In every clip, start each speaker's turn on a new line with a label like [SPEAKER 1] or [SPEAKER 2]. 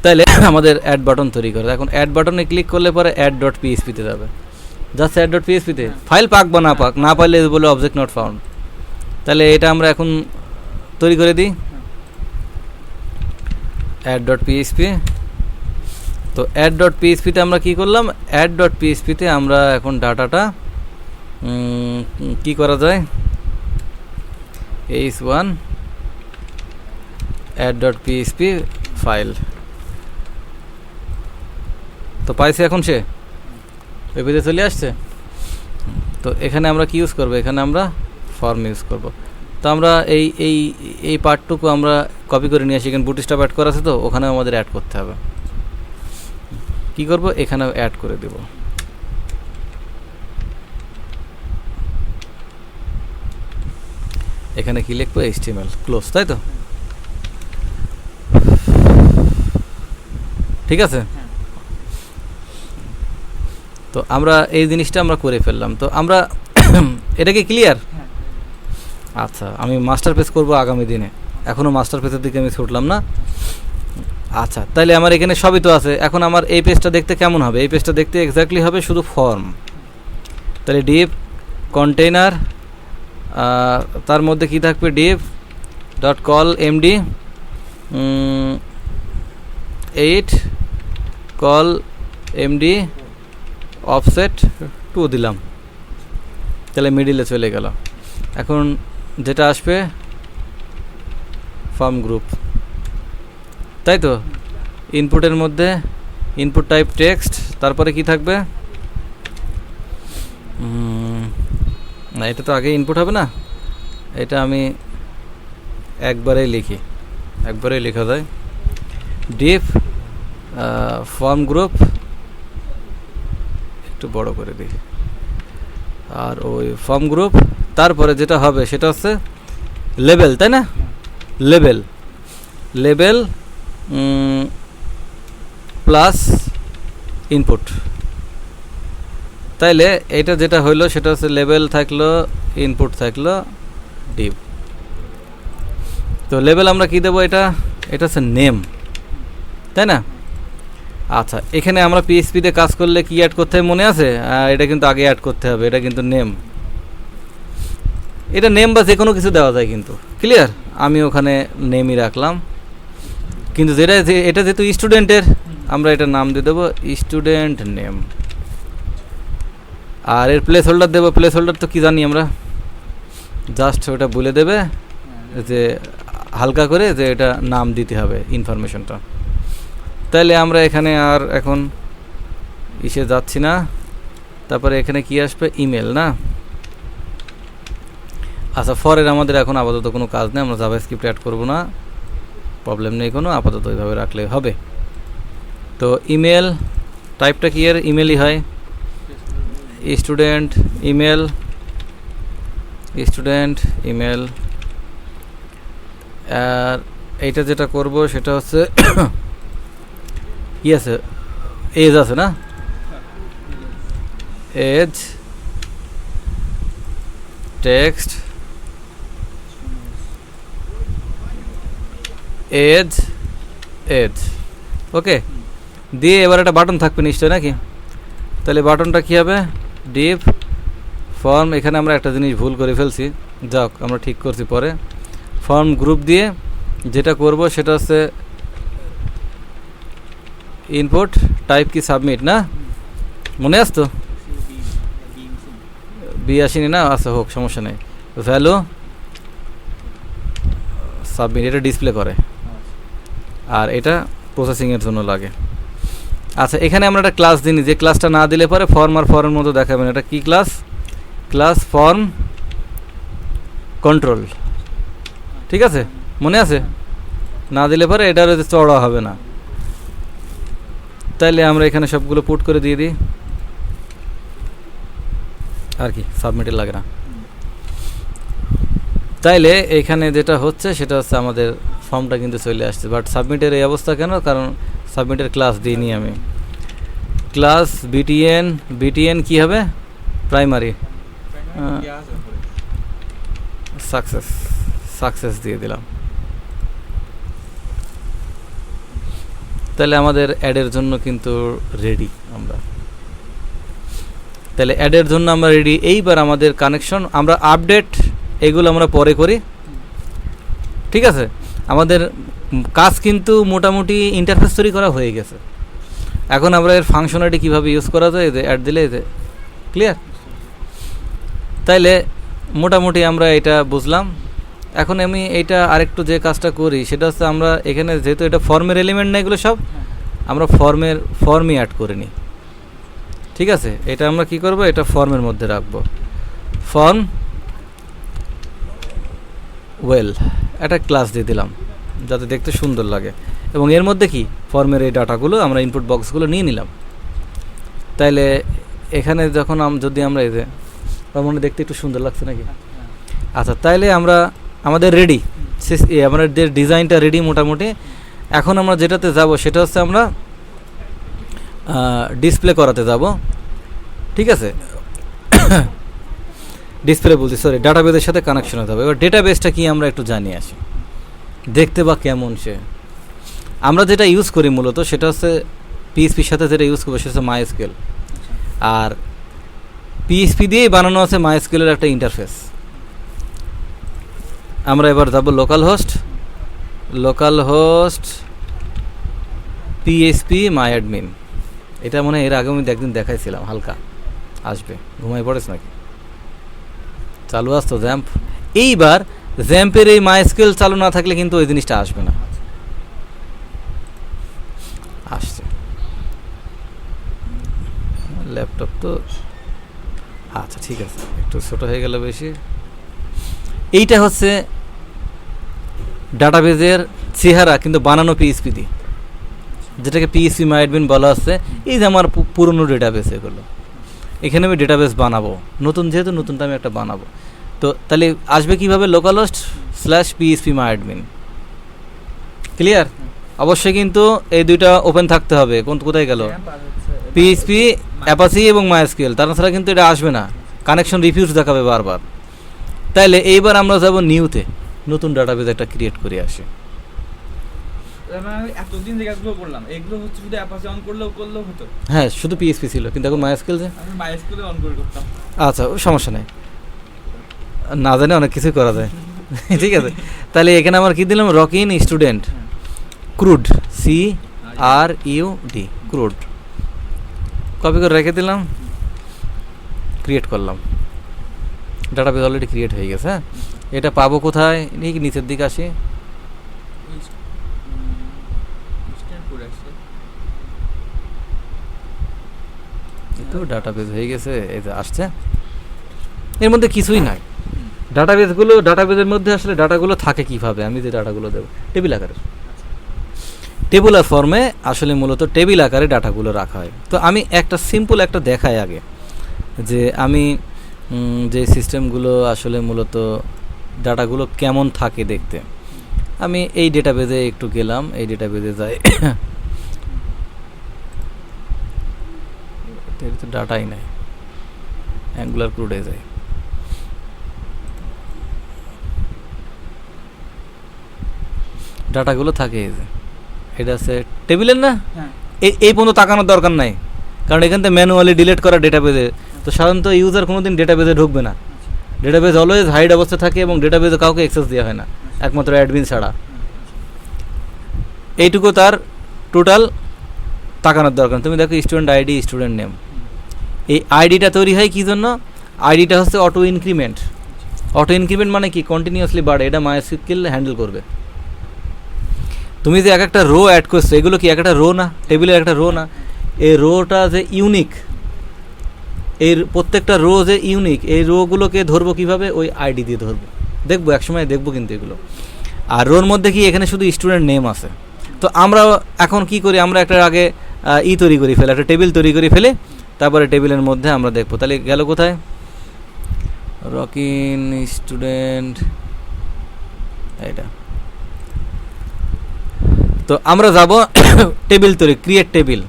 [SPEAKER 1] তাহলে আমাদের add button তৈরি করে। এখন অ্যাড বাটনে ক্লিক করলে পরে অ্যাড ডট পিএইচপিতে যাবে, জাস্ট অ্যাড ডট পিএইচপিতে ফাইল পাক বা না পাইলে বলে অবজেক্ট নট ফাউন্ড। তাহলে এটা আমরা এখন তৈরি করে দিই অ্যাড ডট পিএইচপি। তো অ্যাড ডট পিএইচপিতে আমরা কী করলাম, অ্যাড ডট পিএইচপিতে আমরা এখন ডাটাটা কি করা যায়, h1 add dot PHP file তো পাইছে, এখন সে ওই পেজে চলে আসছে। তো এখানে আমরা কি ইউজ করব, এখানে আমরা ফর্ম ইউজ করব। তো আমরা এই পার্টটুকু আমরা কপি করে নিয়ে আসি, এখানে বুটস্ট্র্যাপ অ্যাড করা আছে, তো ওখানে আমাদের অ্যাড করতে হবে। কি করব, এখানে অ্যাড করে দেব। এখানে কি লিখবো, HTML ক্লোজ, তাই তো? ঠিক আছে। তো আমরা এই জিনিসটা আমরা করে ফেললাম। তো আমরা এটা কি ক্লিয়ার? আচ্ছা, আমি মাস্টার পেজ করব আগামী দিনে, এখনও মাস্টার পেজের দিকে আমি ছুটলাম না। আচ্ছা, তাহলে আমার এখানে সবই তো আছে। এখন আমার এই পেজটা দেখতে কেমন হবে? এই পেজটা দেখতে এক্স্যাক্টলি হবে শুধু ফর্ম। তাহলে ডিভ কন্টেইনার, তার মধ্যে কি থাকবে, Depp dot call MD 8 call MD offset 2 দিলাম, তাহলে মিডিলে চলে গেল। এখন যেটা আসবে ফর্ম গ্রুপ, তাই তো? ইনপুটের মধ্যে ইনপুট টাইপ টেক্সট, তারপরে কি থাকবে, না এটা তো আগে ইনপুট হবে না, এটা আমি একবারেই লিখি, একবারেই লেখা যায়। ডিভ ফর্ম গ্রুপ, একটু বড় করে দিই, আর ওই ফর্ম গ্রুপ তারপরে যেটা হবে সেটা হচ্ছে লেবেল, তাই না? Label plus input. তাইলে এটা যেটা হইলো সেটা হচ্ছে লেবেল থাকলো, ইনপুট থাকলো, ডিভ। তো লেবেল আমরা কি দেবো, এটা হচ্ছে নেম, তাই না? আচ্ছা, এখানে আমরা পিএইচপিতে কাজ করলে কি অ্যাড করতে হবে মনে আছে? এটা কিন্তু আগে অ্যাড করতে হবে, এটা কিন্তু নেম। এটা নেম বা যে কোনো কিছু দেওয়া যায় কিন্তু, ক্লিয়ার? আমি ওখানে নেমই রাখলাম, কিন্তু এটা যেহেতু স্টুডেন্টের, আমরা এটা নাম দিয়ে দেবো স্টুডেন্ট নেম। আর এর প্লেস হোল্ডার দেবো, প্লেস হোল্ডার তো কি জানি আমরা, জাস্ট ওটা বলে দেবে যে হালকা করে যে এটা নাম দিতে হবে ইনফরমেশনটা। তাইলে আমরা এখানে আর এখন ইসে যাচ্ছি না। তারপরে এখানে কি আসবে, ইমেল না? আচ্ছা, ফরের আমাদের এখন আপাতত কোনো কাজ নেই, আমরা জাভাস্ক্রিপ্ট অ্যাড করব না, প্রবলেম নেই কোনো, আপাতত ওইভাবে রাখলে হবে। তো ইমেল টাইপটা কি এর ইমেলই হয়, স্টুডেন্ট ইমেল, আর এইটা যেটা করব সেটা হচ্ছে কি আছে, এজ আছে না, এজ টেক্সট এজ ওকে দিয়ে এবার একটা বাটন থাকবে নিশ্চয় নাকি? তাহলে বাটনটা কি হবে, ডিভ ফর্ম। এখানে আমরা একটা জিনিস ভুল করে ফেলছি, যাক আমরা ঠিক করছি পরে। ফর্ম গ্রুপ দিয়ে যেটা করব সেটা হচ্ছে ইনপুট টাইপ কি সাবমিট না, মনে আসতো? বি আসেনি না? আচ্ছা হোক, সমস্যা নেই। ভ্যালু সাবমিট, এটা ডিসপ্লে করে, আর এটা প্রসেসিংয়ের জন্য লাগে। আচ্ছা, এখানে আমরা একটা ক্লাস দিই, যে ক্লাসটা না দিলে পরে ফর্ম আর ফর্মের মতো দেখাবেন। এটা কি ক্লাস? ক্লাস ফর্ম কন্ট্রোল, ঠিক আছে? মনে আছে? না দিলে পরে এটার চড়া হবে না। তাইলে আমরা এখানে সবগুলো পুট করে দিয়ে দিই, আর কি সাবমিটের লাগে না। তাইলে এখানে যেটা হচ্ছে সেটা হচ্ছে আমাদের ফর্মটা কিন্তু চলে আসছে, বাট সাবমিটের এই অবস্থা কেন? কারণ সাবমিটের ক্লাস দিইনি আমি। ক্লাস বিটিএন কি হবে, প্রাইমারি সাকসেস দিয়ে দিলাম। তাহলে আমাদের অ্যাডের জন্য কিন্তু রেডি আমরা। তাহলে অ্যাডের জন্য আমরা রেডি। এইবার আমাদের কানেকশন, আমরা আপডেট এগুলো আমরা পরে করি, ঠিক আছে। আমাদের কাজ কিন্তু মোটামুটি ইন্টারফেস তৈরি করা হয়ে গেছে। এখন আমরা এর ফাংশনালিটি কীভাবে ইউজ করা যায়, এতে অ্যাড দিলে এতে ক্লিয়ার। তাইলে মোটামুটি আমরা এটা বুঝলাম। এখন আমি এইটা আরেকটু যে কাজটা করি সেটা হচ্ছে, আমরা এখানে যেহেতু এটা ফর্মের এলিমেন্ট না, এগুলো সব আমরা ফর্মই অ্যাড করে নিই, ঠিক আছে। এটা আমরা কি করব, এটা ফর্মের মধ্যে রাখবো। ফর্ম ওয়েল একটা ক্লাস দিয়ে দিলাম যাতে দেখতে সুন্দর লাগে, এবং এর মধ্যে কি ফর্মের এই ডাটাগুলো আমরা ইনপুট বক্সগুলো নিয়ে নিলাম। তাইলে এখানে যখন যদি আমরা এই যে মনে দেখতে একটু সুন্দর লাগছে নাকি? আচ্ছা, তাইলে আমরা আমাদের রেডি, আমাদের ডিজাইনটা রেডি মোটামুটি। এখন আমরা যেটাতে যাব সেটা হচ্ছে আমরা ডিসপ্লে করাতে যাব, ঠিক আছে। ডিসপ্লে বলছি, সরি, ডাটাবেসের সাথে কানেকশন হতে হবে। এবার ডেটাবেসটা কি আমরা একটু জানিয়ে আসি, দেখতে বা কেমন সে। আমরা যেটা ইউজ করি মূলত সেটা হচ্ছে পিএইচপির সাথে যেটা ইউজ করবো সেটা হচ্ছে মাইএসকিউএল, আর পিএইচপি দিয়েই বানানো আছে মাইএসকিউএলের একটা ইন্টারফেস। আমরা এবার যাব লোকাল হোস্ট পিএইচপি মাই অ্যাডমিন। এটা মনে হয় এর আগে আমি একদিন দেখাইছিলাম, হালকা আসবে। ঘুমাই পড়েছ নাকি? চালু আসতো জ্যাম্প। এইবার জ্যাম্পের এই মাইএসকিউএল চালু না থাকলে কিন্তু ওই জিনিসটা আসবে না। আসছে ল্যাপটপ তো, আচ্ছা ঠিক আছে, একটু ছোট হয়ে গেল বেশি। এইটা হচ্ছে ডাটাবেজের চেহারা, কিন্তু বানানো পিএইচপি দিয়ে, যেটাকে পিএইচপি মাই অ্যাডমিন বলা হচ্ছে। এই যে আমার পুরনো ডেটাবেস, এগুলো এখানে আমি ডেটাবেস বানাবো, নতুন যেহেতু নতুনটা আমি একটা বানাবো। তো তাহলে আসবে কিভাবে, লোকাল হোস্ট স্ল্যাশ পিএইচপি মাই অ্যাডমিন। ক্লিয়ার? অবশ্যই কিন্তু এই দুইটা ওপেন থাকতে হবে। কোথায় গেল? পিএইচপি, অ্যাপাচি এবং মাইএসকিউএল, তাছাড়া কিন্তু এটা আসবে না, কানেকশন রিফিউজ দেখাবে বারবার। তাইলে এইবার আমরা যাব নিউতে, নতুন ডাটাবেস একটা ক্রিয়েট করে আসি।
[SPEAKER 2] এতদিন যেগুলো করলাম এগুলো হচ্ছে শুধু অ্যাপাচি অন করলেও হতো।
[SPEAKER 1] হ্যাঁ, শুধু পিএইচপি ছিল, কিন্তু এখন মাইএসকিউএল যে,
[SPEAKER 2] আমি মাইএসকিউএল অন করে করতাম।
[SPEAKER 1] আচ্ছা, সমস্যা নেই, না জানে অনেক কিছুই করা যায়। ঠিক আছে, তাহলে এখানে আমার কি দিলাম, rocking student crude, CRUD crude, copy করে রেখে দিলাম, ক্রিয়েট করলাম। ডাটাবেস অলরেডি ক্রিয়েট হয়ে গেছে। হ্যাঁ, এটা পাবো কোথায়? নিচের দিকে আসি, তো ডাটাবেস হয়ে গেছে, এই যে আসছে। এর মধ্যে কিছুই নাই। ডাটাবেসের মধ্যে আসলে ডাটাগুলো থাকে কিভাবে, আমি যে ডাটাগুলো দেবো টেবিল আকারে, টেবুলার ফর্মে আসলে মূলত টেবিল আকারে ডাটাগুলো রাখা হয়। তো আমি একটা সিম্পল একটা দেখাই আগে, যে আমি যে সিস্টেমগুলো আসলে মূলত ডাটাগুলো কেমন থাকে দেখতে। আমি এই ডেটাবেসে একটু গেলাম, এই ডেটাবেসে যাই, তো ডাটাই নাই, অ্যাঙ্গুলার ক্রুডে যাই। ডাটাগুলো থাকে এই যে, এটা আছে টেবিলের না, এই পর্যন্ত তাকানোর দরকার নাই, কারণ এখান থেকে ম্যানুয়ালি ডিলিট করা ডেটাবেসে। তো সাধারণত ইউজার কোনোদিন ডেটাবেসে ঢুকবে না, ডেটাবেস অলওয়েজ হাইড অবস্থা থাকে এবং ডেটাবেসে কাউকে অ্যাক্সেস দেওয়া হয় না, একমাত্র অ্যাডমিন ছাড়া। এইটুকু তার টোটাল তাকানোর দরকার। তুমি দেখো স্টুডেন্ট আইডি, স্টুডেন্ট নেম, এই আইডিটা তৈরি হয় কী জন্য? আইডিটা হচ্ছে অটো ইনক্রিমেন্ট। অটো ইনক্রিমেন্ট মানে কি? কন্টিনিউয়াসলি বাড়ে, এটা মাইএসকিউএল হ্যান্ডেল করবে। তুমি যে এক একটা রো অ্যাড করছো, এগুলো কি একটা রো না, টেবিলের একটা রো না? এই রোটা যে ইউনিক, এর প্রত্যেকটা রো যে ইউনিক, এই রোগুলোকে ধরবো কিভাবে? ওই আইডি দিয়ে ধরবো, দেখবো একসময় দেখবো কিন্তু এগুলো। আর রোর মধ্যে কি এখানে শুধু স্টুডেন্ট নেম আছে। তো আমরা এখন কি করি, আমরা একটা আগে তৈরি করি ফেলে, একটা টেবিল তৈরি করে ফেলে, তারপরে টেবিলের মধ্যে আমরা দেখবো। তাহলে গেল কোথায়? রকিন স্টুডেন্ট, এটা। তো আমরা যাব টেবিল তৈরি, ক্রিয়েট টেবিল।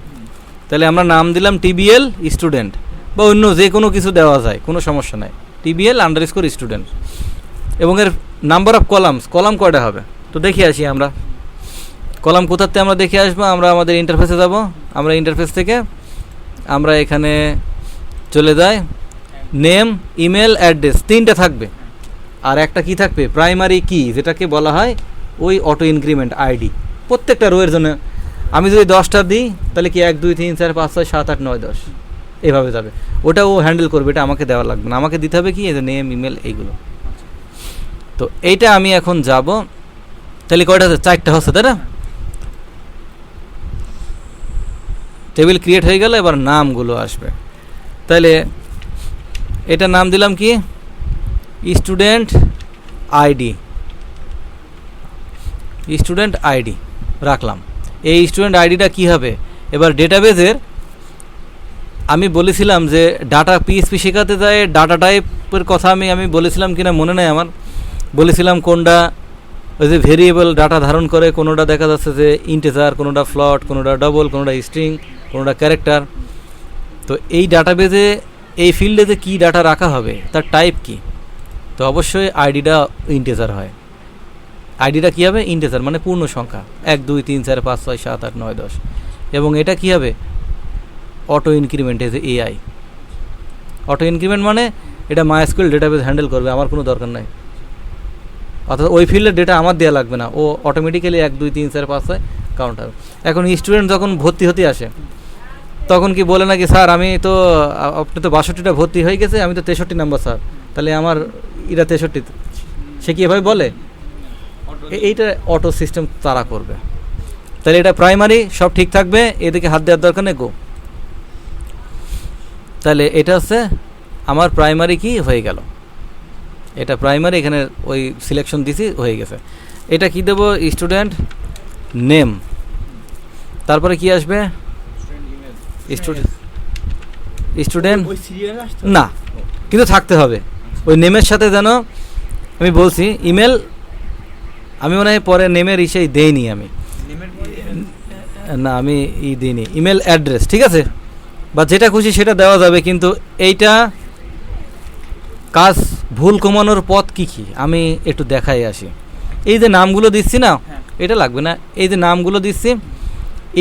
[SPEAKER 1] তাহলে আমরা নাম দিলাম TBL স্টুডেন্ট, বা অন্য যে কোনো কিছু দেওয়া যায়, কোনো সমস্যা নাই, TBL_ স্টুডেন্ট। এবং এর নাম্বার অফ কলাম কয়টা হবে? তো দেখে আসি আমরা, কলাম কোথাতে আমরা দেখে আসবো, আমরা আমাদের ইন্টারফেসে যাব, আমরা ইন্টারফেস থেকে আমরা এখানে চলে যাই, নেম, ইমেল, অ্যাড্রেস, তিনটা থাকবে। আর একটা কি থাকবে, প্রাইমারি কি, যেটাকে বলা হয় ওই অটো ইনক্রিমেন্ট আইডি। প্রত্যেকটা রোয়ের জন্য আমি যদি 10টা দিই তাহলে কি 1 2 3 4 5 6 7 8 9 10 এভাবে যাবে। ওটা ও হ্যান্ডেল করবে, এটা আমাকে দেওয়া লাগবে না। আমাকে দিতে হবে কি, এই যে নেম, ইমেল, এইগুলো। তো এইটা আমি এখন যাব, তাহলে কয়টা হচ্ছে, 4টা হচ্ছে, তাই না? টেবিল ক্রিয়েট হয়ে গেল, এবার নামগুলো আসবে। তাহলে এটা নাম দিলাম কি, স্টুডেন্ট আইডি, স্টুডেন্ট আইডি রাখলাম। এই স্টুডেন্ট আইডিটা কি হবে, এবার ডেটাবেজের আমি বলেছিলাম যে ডাটা পিএসপি শেখাতে যায় ডাটা টাইপের কথা আমি বলেছিলাম কিনা মনে নেই আমার, বলেছিলাম কোনটা ওই যে ভেরিয়েবল ডাটা ধারণ করে, কোনোটা দেখা যাচ্ছে যে ইন্টিজার, কোনোটা ফ্লট, কোনোটা ডবল, কোনোটা স্ট্রিং, কোনোটা ক্যারেক্টার। তো এই ডাটাবেজে এই ফিল্ডে যে কী ডাটা রাখা হবে তার টাইপ কি, তো অবশ্যই আইডিটা ইন্টিজার হয়। আইডিটা কী হবে, ইন্টিজার, মানে পূর্ণ সংখ্যা, 1 2 3 4 5 6 7 8 9 10। এবং এটা কী হবে, auto increment, as AI. Auto increment মানে এটা মাইএসকিউএল ডেটাবেস হ্যান্ডেল করবে, আমার কোনো দরকার নাই। অর্থাৎ ওই ফিল্ডের ডেটা আমার দেওয়া লাগবে না, ও অটোমেটিক্যালি 1 2 3 4 5 6 কাউন্ট হবে। এখন স্টুডেন্ট যখন ভর্তি হতে আসে তখন কি বলে নাকি, স্যার আমি তো, আপনি তো 62টা ভর্তি হয়ে গেছে, আমি তো 63 নাম্বার স্যার, তাহলে আমার এটা 63, সে কি এভাবে বলে? এইটা অটো সিস্টেম তারা করবে। তাহলে এটা প্রাইমারি, সব ঠিক থাকবে, এদিকে হাত দেওয়ার দরকার নেই, গো। তাহলে এটা হচ্ছে আমার প্রাইমারি কি হয়ে গেল, এটা প্রাইমারি, এখানে ওই সিলেকশন দিছি, হয়ে গেছে। এটা কি দেবো, স্টুডেন্ট নেম, তারপরে কি আসবে, স্টুডেন্ট না, কিন্তু থাকতে হবে ওই নেমের সাথে। যেন আমি বলছি ইমেল, আমি মনে হয় পরে নেমের ইসেই দেইনি আমি, না আমি দিইনি, ইমেল অ্যাড্রেস, ঠিক আছে, বা যেটা খুশি সেটা দেওয়া যাবে। কিন্তু এইটা কাজ ভুল কমানোর পথ কী কী আমি একটু দেখাই আসি। এই যে নামগুলো দিচ্ছি না, এটা লাগবে না, এই যে নামগুলো দিচ্ছি,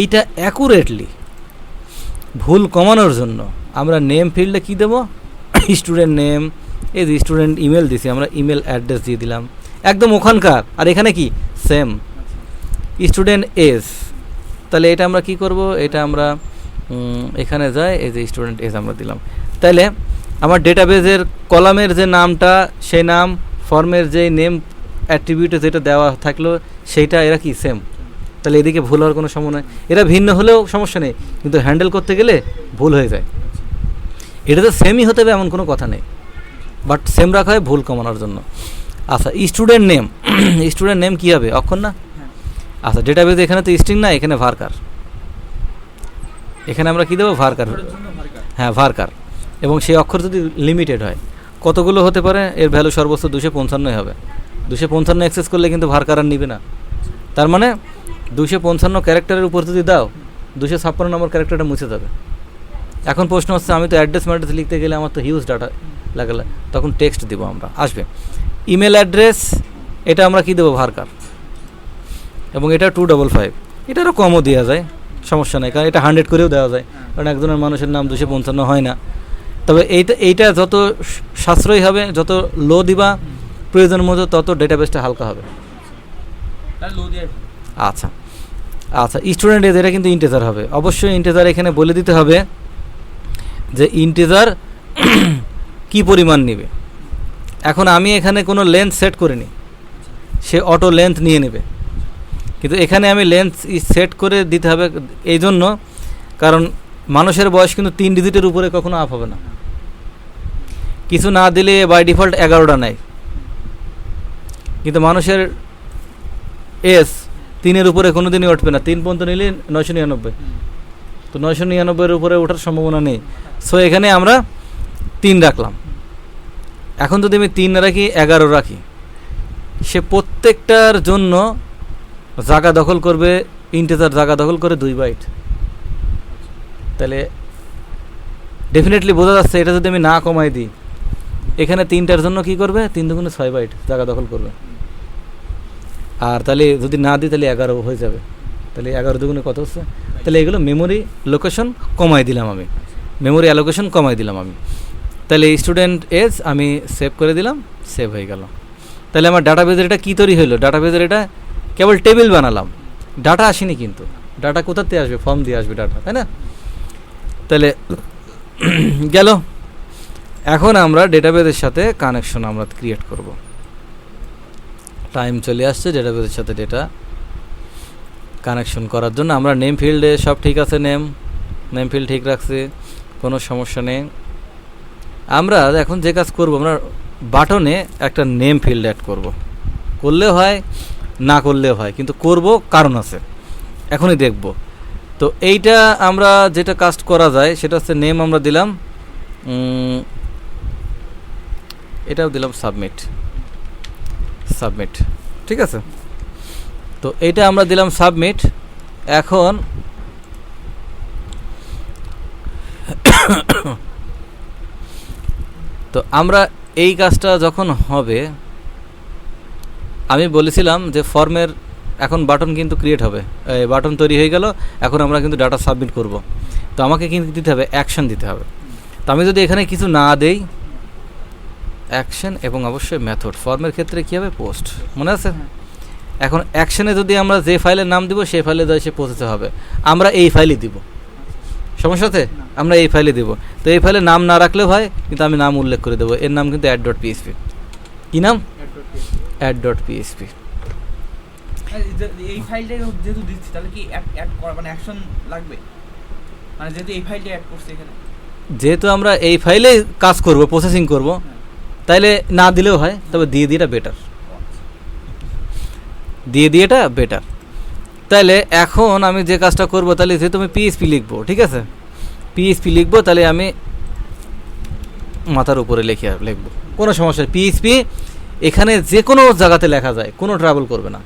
[SPEAKER 1] এইটা অ্যাকুরেটলি ভুল কমানোর জন্য আমরা নেম ফিল্ডে কী দেবো, স্টুডেন্ট নেম, এই যে স্টুডেন্ট ইমেল দিছি, আমরা ইমেল অ্যাড্রেস দিয়ে দিলাম একদম ওখানকার। আর এখানে কি সেম স্টুডেন্ট এজ, তাহলে এটা আমরা কি করব, এটা আমরা এখানে যাই, এই যে স্টুডেন্ট এজ আমরা দিলাম। তাহলে আমার ডেটাবেজের কলামের যে নামটা, সেই নাম, ফর্মের যে নেম অ্যাট্রিবিউটে যেটা দেওয়া থাকলো সেইটা এরা কি সেম। তাহলে এদিকে ভুল হওয়ার কোনো সম্ভাবনা নেই। এরা ভিন্ন হলেও সমস্যা নেই, কিন্তু হ্যান্ডেল করতে গেলে ভুল হয়ে যায়। এটা তো সেমই হতে হবে এমন কোনো কথা নেই, বাট সেম রাখা হয় ভুল কমানোর জন্য। আচ্ছা, স্টুডেন্ট নেম, স্টুডেন্ট নেম কী হবে, অক্ষর না? আচ্ছা, ডেটাবেজে এখানে তো স্ট্রিং না, এখানে ভার্কার, এখানে আমরা কী দেবো, ভার্কার, হ্যাঁ ভার্কার। এবং সেই অক্ষর যদি লিমিটেড হয়, কতগুলো হতে পারে, এর ভ্যালু সর্বোচ্চ 255 হবে। 255 অ্যাক্সেস করলে কিন্তু ভার্কার আর নিবে না। তার মানে 255 ক্যারেক্টারের উপর যদি দাও, 256 নম্বর ক্যারেক্টারটা মুছে যাবে। এখন প্রশ্ন হচ্ছে, আমি তো অ্যাড্রেস ম্যাড্রেস লিখতে গেলে আমার তো হিউজ ডাটা লাগালে, তখন টেক্সট দিব আমরা, আসবে। ইমেল অ্যাড্রেস, এটা আমরা কি দেবো, ভার্কার। এবং এটা 255, এটারও কমও দেওয়া যায়, সমস্যা নেই, কারণ এটা 100 করেও দেওয়া যায়, কারণ একজনের মানুষের নাম 255 হয় না। তবে এইটা যত সাশ্রয়ী হবে, যত লো দিবা প্রয়োজনের মতো, তত ডেটাবেসটা হালকা হবে। আচ্ছা আচ্ছা, স্টুডেন্ট এজ, এটা কিন্তু ইন্টিজার হবে, অবশ্যই ইন্টিজার এখানে বলে দিতে হবে যে ইন্টিজার কি পরিমাণ নেবে। এখন আমি এখানে কোনো লেন্থ সেট করিনি, সে অটো লেন্থ নিয়ে নেবে, কিন্তু এখানে আমি লেন্থ সেট করে দিতে হবে এই জন্য, কারণ মানুষের বয়স কিন্তু 3 ডিজিটের উপরে কখনো আপ হবে না। কিছু না দিলে বাই ডিফল্ট 11টা নেয়, কিন্তু মানুষের এজ 3-এর উপরে কোনো দিনই উঠবে না। 3 পর্যন্ত নিলে 999, তো 999-এর উপরে ওঠার সম্ভাবনা নেই। সো এখানে আমরা 3 রাখলাম। এখন যদি আমি 3 না রাখি, 11 রাখি, সে প্রত্যেকটার জন্য জায়গা দখল করবে, ইন্টিজার জায়গা দখল করে 2 বাইট। তাহলে ডেফিনেটলি বোঝা যাচ্ছে, এটা যদি আমি না কমাই দিই, এখানে 3টার জন্য কি করবে, 3 দুগুণে 6 বাইট জায়গা দখল করবে। আর তাহলে যদি না দিই, তাহলে 11 হয়ে যাবে। তাহলে 11 দুগুণে কত হচ্ছে? তাহলে এগুলো মেমোরি লোকেশন কমাই দিলাম আমি, মেমোরি অ্যালোকেশন কমাই দিলাম আমি। তাহলে স্টুডেন্ট এজ আমি সেভ করে দিলাম, সেভ হয়ে গেল। তাহলে আমার ডাটাবেজের এটা কী তৈরি হলো? ডাটাবেজের এটা কেবল টেবিল বানালাম, ডাটা আসেনি। কিন্তু ডাটা কোথাতে আসবে? ফর্ম দিয়ে আসবে ডাটা, তাই না? তাহলে গেল। এখন আমরা ডেটাবেজের সাথে কানেকশন আমরা ক্রিয়েট করব। টাইম চলে আসছে ডেটাবেজের সাথে ডেটা কানেকশন করার জন্য। আমরা নেম ফিল্ডে সব ঠিক আছে, নেম ফিল্ড ঠিক রাখছি, কোনো সমস্যা নেই। আমরা এখন যে কাজ করব, আমরা বাটনে একটা নেম ফিল্ড অ্যাড করব। করলেও হয়, না করলেও হয়, কিন্তু করব কারণ আছে, এখনই দেখব। তো এইটা আমরা যেটা কাজ করা যায় সেটা হচ্ছে নেম আমরা দিলাম, এটাও দিলাম সাবমিট, ঠিক আছে? তো এইটা আমরা দিলাম সাবমিট। এখন তো আমরা এই কাজটা যখন হবে, আমি বলেছিলাম যে ফর্মের এখন বাটন কিন্তু ক্রিয়েট হবে, বাটন তৈরি হয়ে গেল। এখন আমরা কিন্তু ডাটা সাবমিট করব। তো আমাকে কিন্তু দিতে হবে অ্যাকশন দিতে হবে। তো আমি যদি এখানে কিছু না দেই, অ্যাকশন এবং অবশ্যই মেথড, ফর্মের ক্ষেত্রে কী হবে? পোস্ট, মনে আছে? এখন অ্যাকশনে যদি আমরা যে ফাইলের নাম দিব সেই ফাইলে সে পৌঁছতে হবে, আমরা এই ফাইলই দিব। সমস্যা আছে? আমরা এই ফাইলে দিব। তো এই ফাইলে নাম না রাখলেও হয়, কিন্তু আমি নাম উল্লেখ করে দেবো। এর নাম কিন্তু add.php। কী নাম? add.php।
[SPEAKER 2] এই ফাইলটা যেহেতু দিচ্ছি, তাহলে কি অ্যাড করা মানে অ্যাকশন লাগবে? মানে যেহেতু এই ফাইলটা অ্যাড করছি এখানে,
[SPEAKER 1] যেহেতু আমরা এই ফাইলে কাজ করব, প্রসেসিং করব, তাইলে না দিলেও হয়, তবে দিয়ে দিয়েটা বেটার, দিয়ে দিয়েটা বেটার। তাহলে এখন আমি যে কাজটা করব, তাহলে যেহেতু আমি পিএইচপি লিখবো, ঠিক আছে, পিএইচপি লিখবো, তাহলে আমি মাথার উপরে লিখবো, কোনো সমস্যা নেই। পিএইচপি এখানে যে কোনো জায়গাতে লেখা যায়, কোনো ট্রাবল করবে না।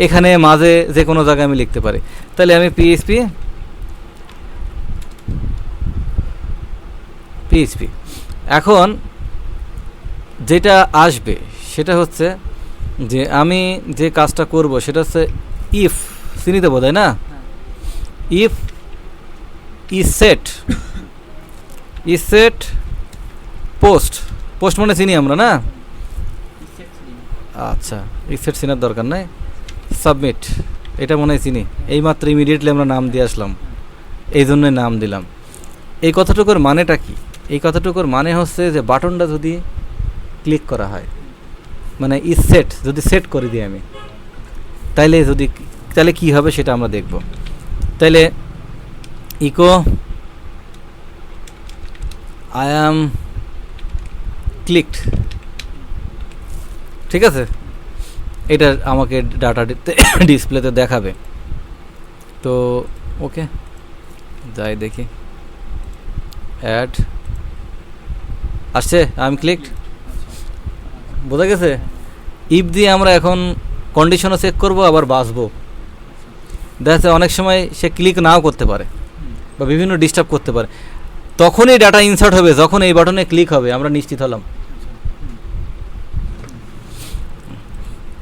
[SPEAKER 1] এখানে মাঝে যে কোনো জায়গায় আমি লিখতে পারি। তাহলে আমি পিএইচপি এখন যেটা আসবে সেটা হচ্ছে যে আমি যে কাজটা করব সেটা হচ্ছে ইফ, চিনিতে বোধ হয় না? ইফ ইসেট পোস্ট মানে চিনি আমরা না? আচ্ছা, ইসেট চিনার দরকার নাই। সাবমিট, এটা মনে হয় চিনি, এইমাত্র ইমিডিয়েটলি আমরা নাম দিয়ে আসলাম, এই জন্যই নাম দিলাম। এই কথাটুকুর মানেটা কি? এই কথাটুকুর মানে হচ্ছে যে বাটনটা যদি ক্লিক করা হয়, মানে ইসেট যদি সেট করে দিই আমি, তাহলে কি হবে সেটা আমরা দেখব। তাহলে ইকো আই অ্যাম ক্লিকড, ঠিক আছে? এটা আমাকে ডাটা ডিসপ্লেতে দেখাবে। তো ওকে, যাই দেখি, অ্যাড আসছে, আই এম ক্লিকড, বোঝা গেছে? ইফ দিয়ে আমরা এখন কন্ডিশনও চেক করব, আবার বাসবো। দেখা যাচ্ছে অনেক সময় সে ক্লিক নাও করতে পারে বা বিভিন্ন ডিস্টার্ব করতে পারে, তখনই ডাটা ইনসার্ট হবে যখন এই বাটনে ক্লিক হবে, আমরা নিশ্চিত হলাম।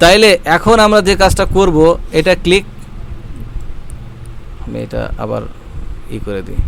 [SPEAKER 1] তাইলে এখন আমরা যে কাজটা করব, এটা ক্লিক, আমি এটা আবার করে দিই।